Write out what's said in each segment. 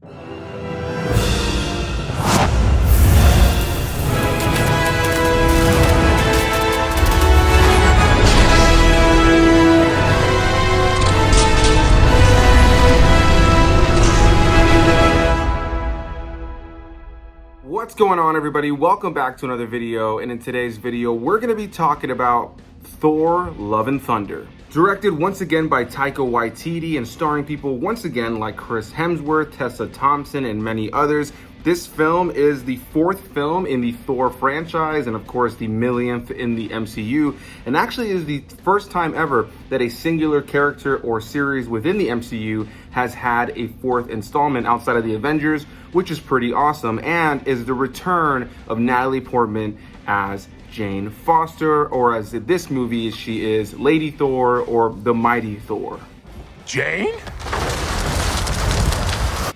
What's going on, everybody? Welcome back to another video, and in today's video we're going to be talking about Thor Love and Thunder. Directed once again by Taika Waititi and starring people once again like Chris Hemsworth, Tessa Thompson, and many others. This film is the fourth film in the Thor franchise and of course the millionth in the MCU, and actually is the first time ever that a singular character or series within the MCU has had a fourth installment outside of the Avengers, which is pretty awesome, and is the return of Natalie Portman as Jane Foster, or as in this movie she is Lady Thor or the Mighty Thor. Jane?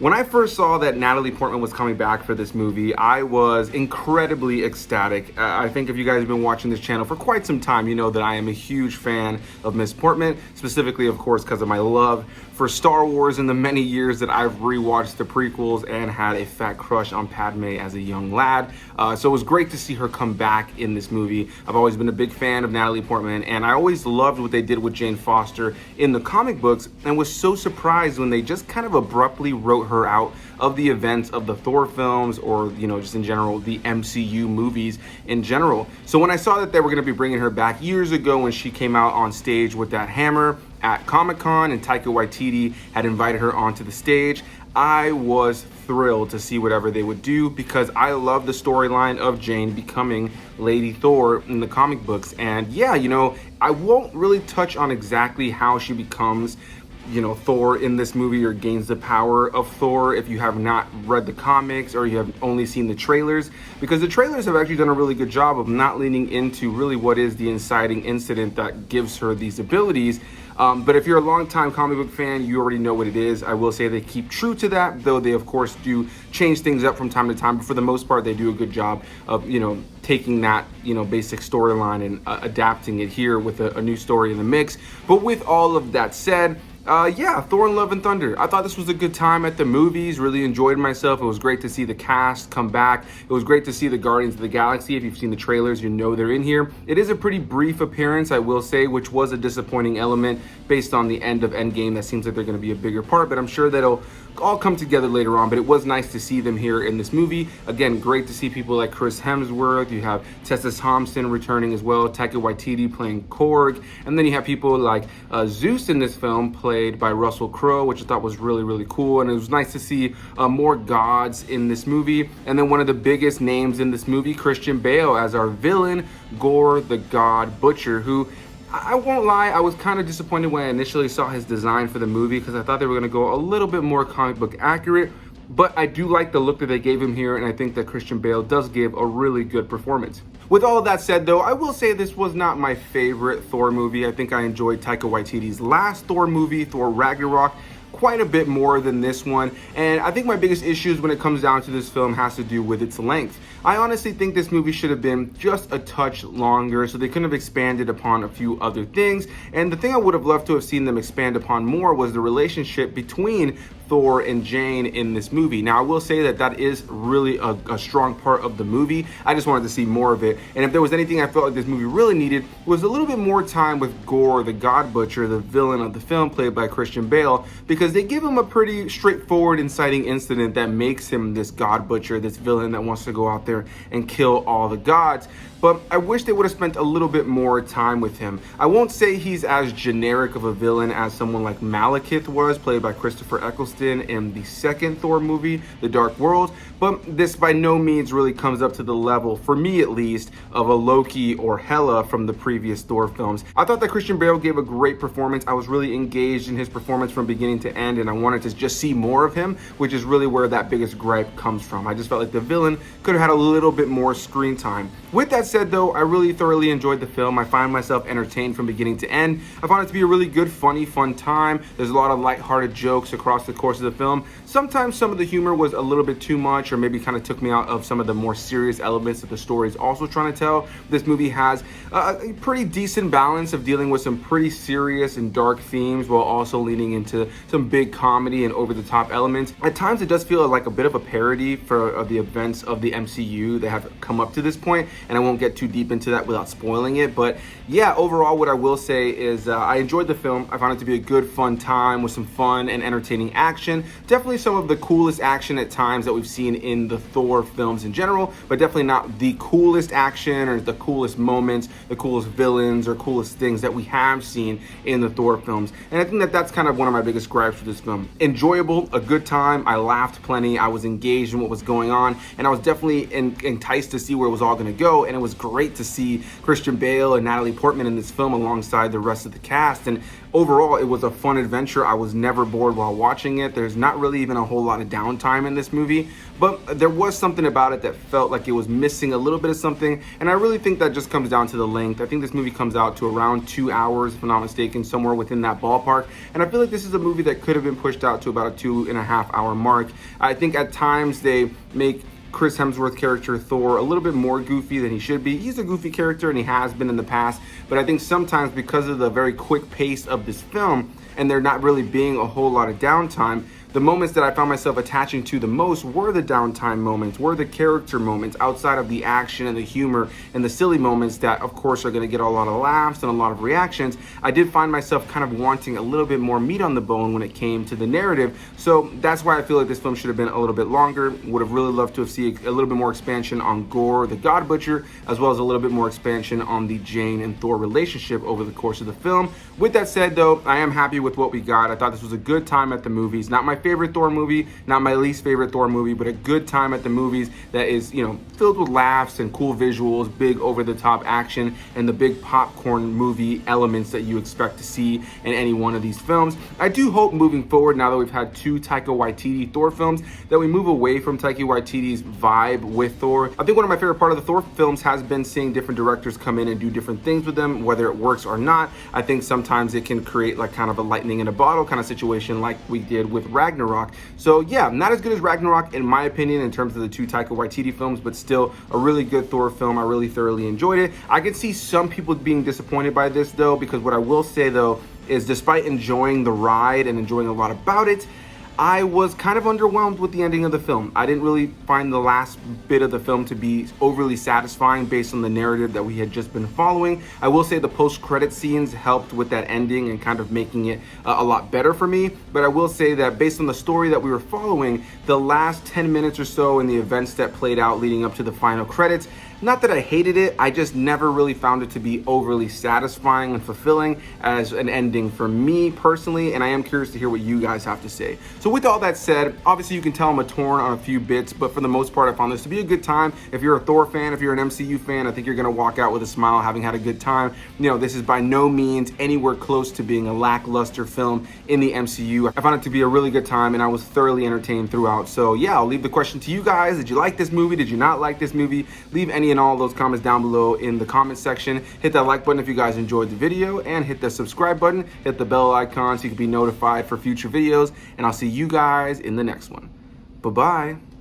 When I first saw that Natalie Portman was coming back for this movie, I was incredibly ecstatic. I think if you guys have been watching this channel for quite some time, you know that I am a huge fan of Miss Portman, specifically, of course, because of my love for Star Wars and the many years that I've rewatched the prequels and had a fat crush on Padme as a young lad. So it was great to see her come back in this movie. I've always been a big fan of Natalie Portman, and I always loved what they did with Jane Foster in the comic books, and was so surprised when they just kind of abruptly wrote her out of the events of the Thor films, or, you know, just in general, the MCU movies in general. So when I saw that they were going to be bringing her back years ago when she came out on stage with that hammer at Comic-Con and Taika Waititi had invited her onto the stage, I was thrilled to see whatever they would do, because I love the storyline of Jane becoming Lady Thor in the comic books. And yeah, you know, I won't really touch on exactly how she becomes, you know, Thor in this movie, or gains the power of Thor, if you have not read the comics or you have only seen the trailers, because the trailers have actually done a really good job of not leaning into really what is the inciting incident that gives her these abilities. But if you're a longtime comic book fan, you already know what it is. I will say they keep true to that, though they of course do change things up from time to time. But for the most part, they do a good job of, you know, taking that, you know, basic storyline and adapting it here with a new story in the mix. But with all of that said, yeah, Thor Love and Thunder. I thought this was a good time at the movies, really enjoyed myself. It was great to see the cast come back. It was great to see the Guardians of the Galaxy. If you've seen the trailers, you know they're in here. It is a pretty brief appearance, I will say, which was a disappointing element based on the end of Endgame. That seems like they're going to be a bigger part, but I'm sure that'll all come together later on. But it was nice to see them here in this movie. Again, great to see people like Chris Hemsworth. You have Tessa Thompson returning as well, Taika Waititi playing Korg, and then you have people like Zeus in this film, played by Russell Crowe, which I thought was really, really cool. And it was nice to see more gods in this movie. And then one of the biggest names in this movie, Christian Bale, as our villain, Gorr the God Butcher, who, I won't lie, I was kind of disappointed when I initially saw his design for the movie, because I thought they were going to go a little bit more comic book accurate. But I do like the look that they gave him here, and I think that Christian Bale does give a really good performance. With all of that said, though, I will say this was not my favorite Thor movie. I think I enjoyed Taika Waititi's last Thor movie, Thor Ragnarok, quite a bit more than this one. And I think my biggest issues when it comes down to this film has to do with its length. I honestly think this movie should have been just a touch longer, so they couldn't have expanded upon a few other things. And the thing I would have loved to have seen them expand upon more was the relationship between Thor and Jane in this movie. Now, I will say that that is really a strong part of the movie. I just wanted to see more of it. And if there was anything I felt like this movie really needed, was a little bit more time with Gorr the God Butcher, the villain of the film, played by Christian Bale, because they give him a pretty straightforward inciting incident that makes him this God Butcher, this villain that wants to go out there and kill all the gods. But I wish they would have spent a little bit more time with him. I won't say he's as generic of a villain as someone like Malekith was, played by Christopher Eccleston in the second Thor movie, The Dark World, but this by no means really comes up to the level, for me at least, of a Loki or Hela from the previous Thor films. I thought that Christian Bale gave a great performance. I was really engaged in his performance from beginning to end, and I wanted to just see more of him, which is really where that biggest gripe comes from. I just felt like the villain could have had a little bit more screen time. With that said, though, I really thoroughly enjoyed the film. I find myself entertained from beginning to end. I found it to be a really good, funny, fun time. There's a lot of lighthearted jokes across the course course of the film. Sometimes some of the humor was a little bit too much, or maybe kind of took me out of some of the more serious elements that the story is also trying to tell. This movie has a pretty decent balance of dealing with some pretty serious and dark themes while also leaning into some big comedy and over-the-top elements. At times it does feel like a bit of a parody for the events of the MCU that have come up to this point, and I won't get too deep into that without spoiling it. But yeah, overall what I will say is I enjoyed the film. I found it to be a good fun time with some fun and entertaining action. Definitely some of the coolest action at times that we've seen in the Thor films in general, but definitely not the coolest action or the coolest moments, the coolest villains or coolest things that we have seen in the Thor films. And I think that that's kind of one of my biggest gripes for this film. Enjoyable, a good time. I laughed plenty. I was engaged in what was going on, and I was definitely enticed to see where it was all going to go. And it was great to see Christian Bale and Natalie Portman in this film alongside the rest of the cast. And overall, it was a fun adventure. I was never bored while watching it. There's not really even a whole lot of downtime in this movie, but there was something about it that felt like it was missing a little bit of something, and I really think that just comes down to the length. I think this movie comes out to around 2 hours, if I'm not mistaken, somewhere within that ballpark, and I feel like this is a movie that could have been pushed out to about a 2.5 hour mark. I think at times they make Chris Hemsworth character Thor a little bit more goofy than he should be. He's a goofy character and he has been in the past, but I think sometimes because of the very quick pace of this film and there not really being a whole lot of downtime, the moments that I found myself attaching to the most were the downtime moments, were the character moments outside of the action and the humor and the silly moments that of course are going to get a lot of laughs and a lot of reactions. I did find myself kind of wanting a little bit more meat on the bone when it came to the narrative, so that's why I feel like this film should have been a little bit longer. Would have really loved to have seen a little bit more expansion on Gorr the God Butcher, as well as a little bit more expansion on the Jane and Thor relationship over the course of the film. With that said though, I am happy with what we got. I thought this was a good time at the movies. Not my favorite Thor movie, not my least favorite Thor movie, but a good time at the movies that is, you know, filled with laughs and cool visuals, big over-the-top action, and the big popcorn movie elements that you expect to see in any one of these films. I do hope moving forward, now that we've had 2 Taika Waititi Thor films, that we move away from Taika Waititi's vibe with Thor. I think one of my favorite part of the Thor films has been seeing different directors come in and do different things with them, whether it works or not. I think sometimes it can create like kind of a lightning in a bottle kind of situation like we did with Ragnarok. So yeah, not as good as Ragnarok in my opinion in terms of the 2 Taika Waititi films, but still a really good Thor film. I really thoroughly enjoyed it. I can see some people being disappointed by this though, because what I will say though is despite enjoying the ride and enjoying a lot about it, I was kind of underwhelmed with the ending of the film. I didn't really find the last bit of the film to be overly satisfying based on the narrative that we had just been following. I will say the post-credit scenes helped with that ending and kind of making it a lot better for me. But I will say that based on the story that we were following, the last 10 minutes or so and the events that played out leading up to the final credits, not that I hated it, I just never really found it to be overly satisfying and fulfilling as an ending for me personally, and I am curious to hear what you guys have to say. So with all that said, obviously you can tell I'm torn on a few bits, but for the most part I found this to be a good time. If you're a Thor fan, if you're an MCU fan, I think you're gonna walk out with a smile having had a good time. You know, this is by no means anywhere close to being a lackluster film in the MCU. I found it to be a really good time and I was thoroughly entertained throughout. So yeah, I'll leave the question to you guys. Did you like this movie? Did you not like this movie? Leave any and all those comments down below in the comment section. Hit that like button if you guys enjoyed the video, and hit the subscribe button, hit the bell icon so you can be notified for future videos, and I'll see you guys in the next one. Bye-bye.